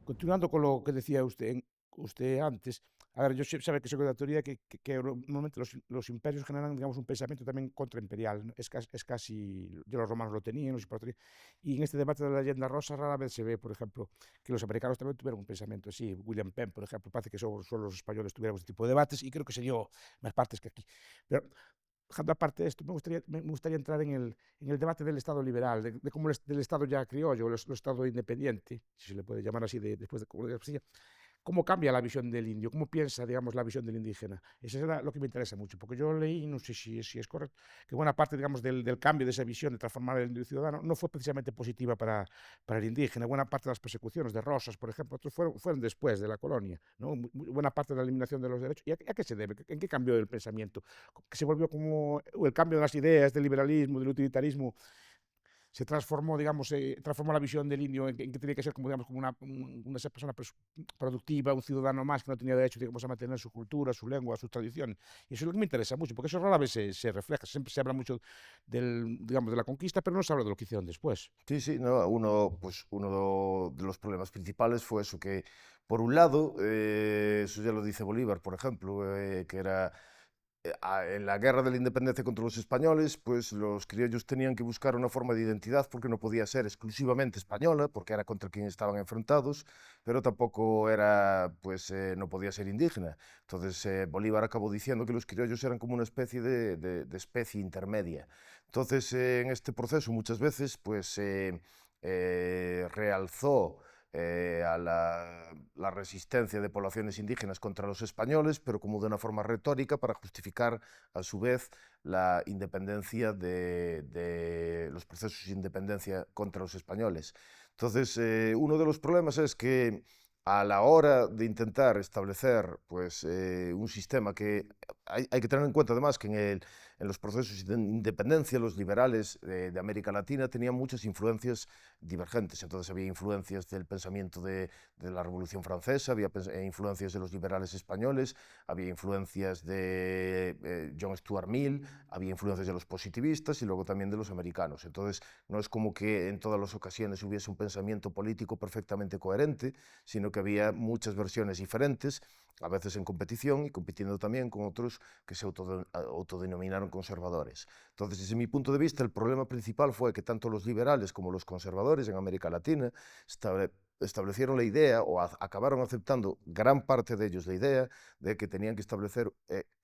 Continuando con lo que decía usted antes, a ver, yo sabe que soy de la teoría que normalmente los imperios generan, digamos, un pensamiento también contraimperial, ¿no? Es casi, ya los romanos lo tenían, los imperatorios, y en este debate de la leyenda rosa rara vez se ve, por ejemplo, que los americanos también tuvieron un pensamiento así. William Penn, por ejemplo, parece que solo los españoles tuvieron este tipo de debates, y creo que se dio más partes que aquí. Pero dejando aparte esto, me gustaría entrar en el debate del Estado liberal, de cómo del Estado ya criollo, el Estado independiente, si se le puede llamar así, después de Castilla, cómo cambia la visión del indio, cómo piensa, digamos, la visión del indígena. Eso es lo que me interesa mucho, porque yo leí, no sé si es correcto, que buena parte, digamos, del cambio de esa visión de transformar el indio ciudadano no fue precisamente positiva para el indígena. Buena parte de las persecuciones de Rosas, por ejemplo, otros fueron después de la colonia, ¿no? Buena parte de la eliminación de los derechos. ¿Y a qué se debe? ¿En qué cambió el pensamiento? Que se volvió como el cambio de las ideas, del liberalismo, del utilitarismo, se transformó, digamos, transformó la visión del indio en que tenía que ser como, digamos, como una persona productiva, un ciudadano más que no tenía derecho, digamos, a mantener su cultura, su lengua, sus tradiciones. Y eso es lo que me interesa mucho, porque eso rara vez se refleja. Siempre se habla mucho digamos, de la conquista, pero no se habla de lo que hicieron después. Sí, sí, no, uno de los problemas principales fue eso, que por un lado, eso ya lo dice Bolívar, por ejemplo, que era en la guerra de la independencia contra los españoles, pues los criollos tenían que buscar una forma de identidad porque no podía ser exclusivamente española, porque era contra quien estaban enfrentados, pero tampoco era, pues no podía ser indígena. Entonces Bolívar acabó diciendo que los criollos eran como una especie de especie intermedia. Entonces en este proceso muchas veces pues realzó a la resistencia de poblaciones indígenas contra los españoles, pero como de una forma retórica para justificar a su vez la independencia de los procesos de independencia contra los españoles. Entonces, uno de los problemas es que a la hora de intentar establecer pues, un sistema que hay que tener en cuenta además que en los procesos de independencia los liberales de América Latina tenían muchas influencias divergentes. Entonces había influencias del pensamiento de la Revolución Francesa, había influencias de los liberales españoles, había influencias de John Stuart Mill, había influencias de los positivistas y luego también de los americanos. Entonces no es como que en todas las ocasiones hubiese un pensamiento político perfectamente coherente, sino que había muchas versiones diferentes, a veces en competición y compitiendo también con otros que se autodenominaron conservadores. Entonces, desde mi punto de vista, el problema principal fue que tanto los liberales como los conservadores en América Latina establecieron la idea, o acabaron aceptando gran parte de ellos la idea, de que tenían que establecer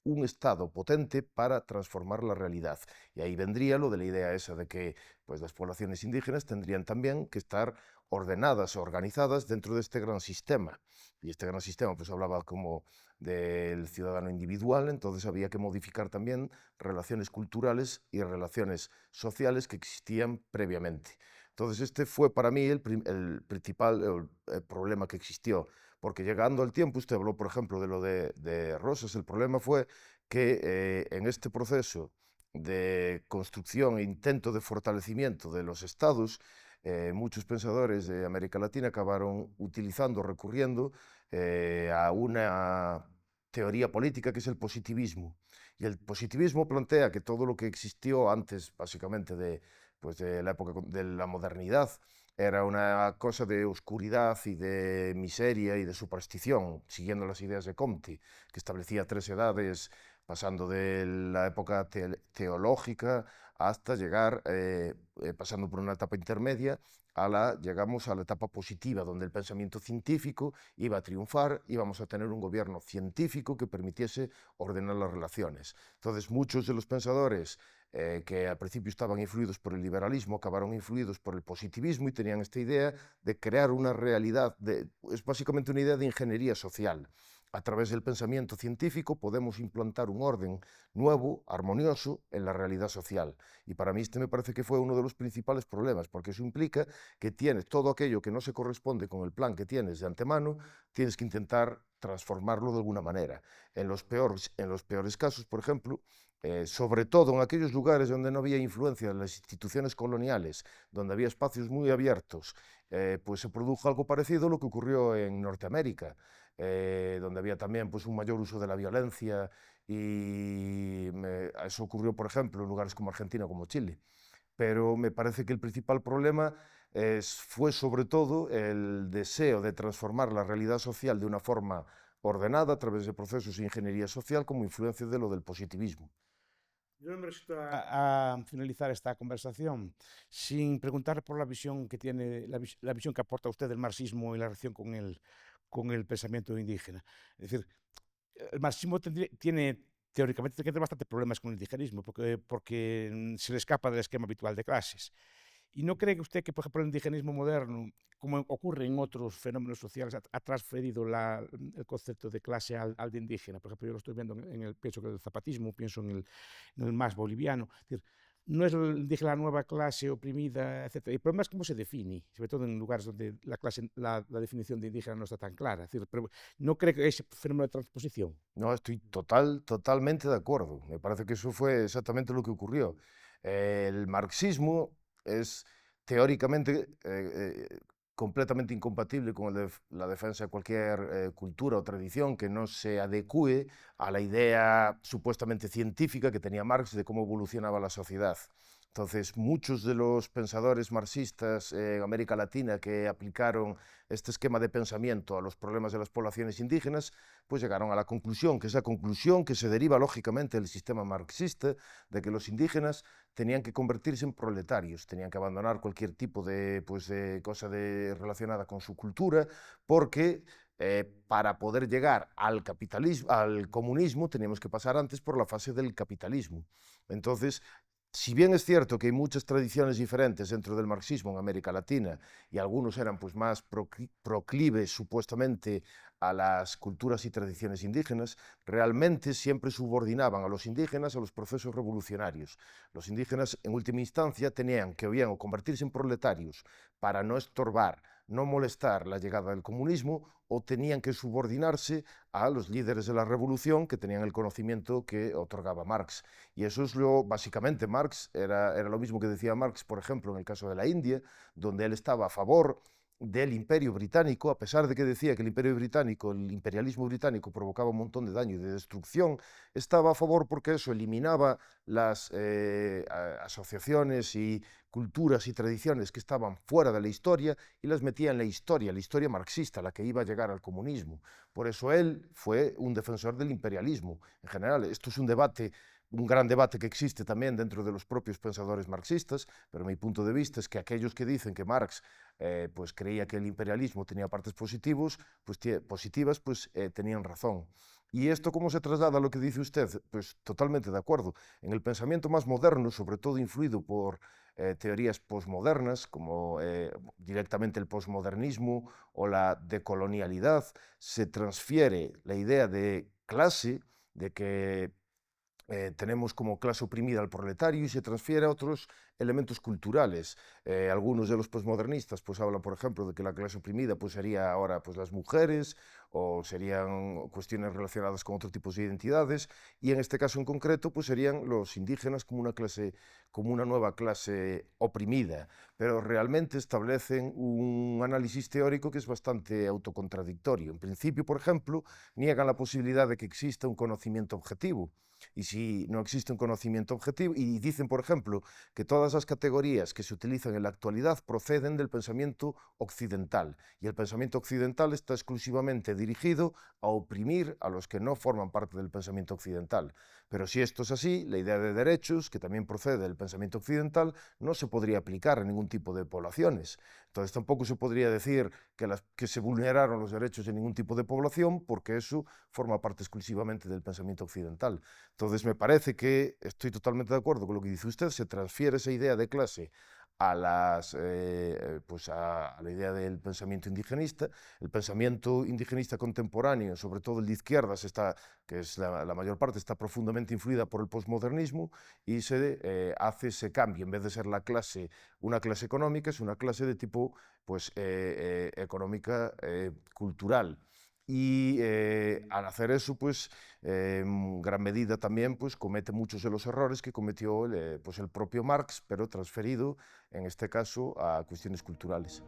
un Estado potente para transformar la realidad. Y ahí vendría lo de la idea esa de que pues, las poblaciones indígenas tendrían también que estar ordenadas o organizadas dentro de este gran sistema. Y este gran sistema pues hablaba como del ciudadano individual, entonces había que modificar también relaciones culturales y relaciones sociales que existían previamente. Entonces este fue para mí el principal el problema que existió, porque llegando al tiempo, usted habló por ejemplo de lo de Rosas, el problema fue que en este proceso de construcción e intento de fortalecimiento de los estados, muchos pensadores de América Latina acabaron utilizando, recurriendo a una teoría política que es el positivismo. Y el positivismo plantea que todo lo que existió antes, básicamente, pues de la época de la modernidad, era una cosa de oscuridad y de miseria y de superstición, siguiendo las ideas de Comte, que establecía tres edades, pasando de la época teológica hasta llegar, pasando por una etapa intermedia, llegamos a la etapa positiva, donde el pensamiento científico iba a triunfar, íbamos a tener un gobierno científico que permitiese ordenar las relaciones. Entonces, muchos de los pensadores que al principio estaban influidos por el liberalismo acabaron influidos por el positivismo y tenían esta idea de crear una realidad, es básicamente una idea de ingeniería social. A través del pensamiento científico podemos implantar un orden nuevo, armonioso, en la realidad social. Y para mí este me parece que fue uno de los principales problemas, porque eso implica que tienes todo aquello que no se corresponde con el plan que tienes de antemano, tienes que intentar transformarlo de alguna manera. En los peores casos, por ejemplo, sobre todo en aquellos lugares donde no había influencia de las instituciones coloniales, donde había espacios muy abiertos, pues se produjo algo parecido a lo que ocurrió en Norteamérica, donde había también pues, un mayor uso de la violencia y eso ocurrió, por ejemplo, en lugares como Argentina, como Chile. pero me parece que el principal problema fue sobre todo el deseo de transformar la realidad social de una forma ordenada a través de procesos de ingeniería social como influencia de lo del positivismo. Yo me resisto a finalizar esta conversación sin preguntar por la visión que tiene, la visión que aporta usted del marxismo y la relación con el pensamiento indígena. Es decir, el marxismo tiene teóricamente tiene bastante problemas con el indigenismo porque se le escapa del esquema habitual de clases. ¿Y no cree usted que, por ejemplo, el indigenismo moderno, como ocurre en otros fenómenos sociales, ha transferido el concepto de clase al de indígena? Por ejemplo, yo lo estoy viendo pienso que el zapatismo, pienso en el más boliviano. Es decir, no es el indígena la nueva clase oprimida, etcétera. El problema es cómo se define, sobre todo en lugares donde la definición de indígena no está tan clara. Es decir, pero ¿no cree que ese fenómeno de transposición? No, estoy totalmente de acuerdo. Me parece que eso fue exactamente lo que ocurrió. El marxismo es teóricamente completamente incompatible con la defensa de cualquier cultura o tradición que no se adecue a la idea supuestamente científica que tenía Marx de cómo evolucionaba la sociedad. Entonces, muchos de los pensadores marxistas en América Latina que aplicaron este esquema de pensamiento a los problemas de las poblaciones indígenas, pues llegaron a la conclusión, que es la conclusión que se deriva lógicamente del sistema marxista, de que los indígenas tenían que convertirse en proletarios, tenían que abandonar cualquier tipo de cosa relacionada con su cultura, porque para poder llegar al capitalismo, al comunismo, teníamos que pasar antes por la fase del capitalismo. Entonces, si bien es cierto que hay muchas tradiciones diferentes dentro del marxismo en América Latina y algunos eran pues más proclives supuestamente a las culturas y tradiciones indígenas, realmente siempre subordinaban a los indígenas a los procesos revolucionarios. Los indígenas en última instancia tenían que o bien o convertirse en proletarios para no estorbar, no molestar la llegada del comunismo, o tenían que subordinarse a los líderes de la revolución que tenían el conocimiento que otorgaba Marx. Y eso es básicamente, Marx era lo mismo que decía Marx, por ejemplo, en el caso de la India, donde él estaba a favor del Imperio Británico, a pesar de que decía que el Imperio Británico, el imperialismo británico provocaba un montón de daño y de destrucción, estaba a favor porque eso eliminaba las asociaciones y culturas y tradiciones que estaban fuera de la historia y las metía en la historia marxista, la que iba a llegar al comunismo. Por eso él fue un defensor del imperialismo. En general, esto es un debate, un gran debate que existe también dentro de los propios pensadores marxistas, pero mi punto de vista es que aquellos que dicen que Marx pues creía que el imperialismo tenía partes positivas, pues tenían razón. ¿Y esto cómo se traslada a lo que dice usted? Pues totalmente de acuerdo. En el pensamiento más moderno, sobre todo influido por teorías posmodernas, como directamente el posmodernismo o la decolonialidad, se transfiere la idea de clase, de que tenemos como clase oprimida al proletario y se transfiere a otros elementos culturales. Algunos de los posmodernistas pues hablan, por ejemplo, de que la clase oprimida pues sería ahora pues las mujeres o serían cuestiones relacionadas con otros tipos de identidades, y en este caso en concreto pues serían los indígenas como una clase, como una nueva clase oprimida, pero realmente establecen un análisis teórico que es bastante autocontradictorio. En principio, por ejemplo, niegan la posibilidad de que exista un conocimiento objetivo. Y si no existe un conocimiento objetivo, y dicen, por ejemplo, que todas las categorías que se utilizan en la actualidad proceden del pensamiento occidental, y el pensamiento occidental está exclusivamente dirigido a oprimir a los que no forman parte del pensamiento occidental. Pero si esto es así, la idea de derechos, que también procede del pensamiento occidental, no se podría aplicar a ningún tipo de poblaciones. Entonces tampoco se podría decir que se vulneraron los derechos de ningún tipo de población, porque eso forma parte exclusivamente del pensamiento occidental. Entonces me parece que estoy totalmente de acuerdo con lo que dice usted, se transfiere esa idea de clase a la idea del pensamiento indigenista. El pensamiento indigenista contemporáneo, sobre todo el de izquierdas, que es la mayor parte, está profundamente influida por el posmodernismo, y se hace ese cambio. En vez de ser una clase económica, es una clase de tipo económica cultural. Y al hacer eso, pues en gran medida también pues, comete muchos de los errores que cometió el propio Marx, pero transferido, en este caso, a cuestiones culturales.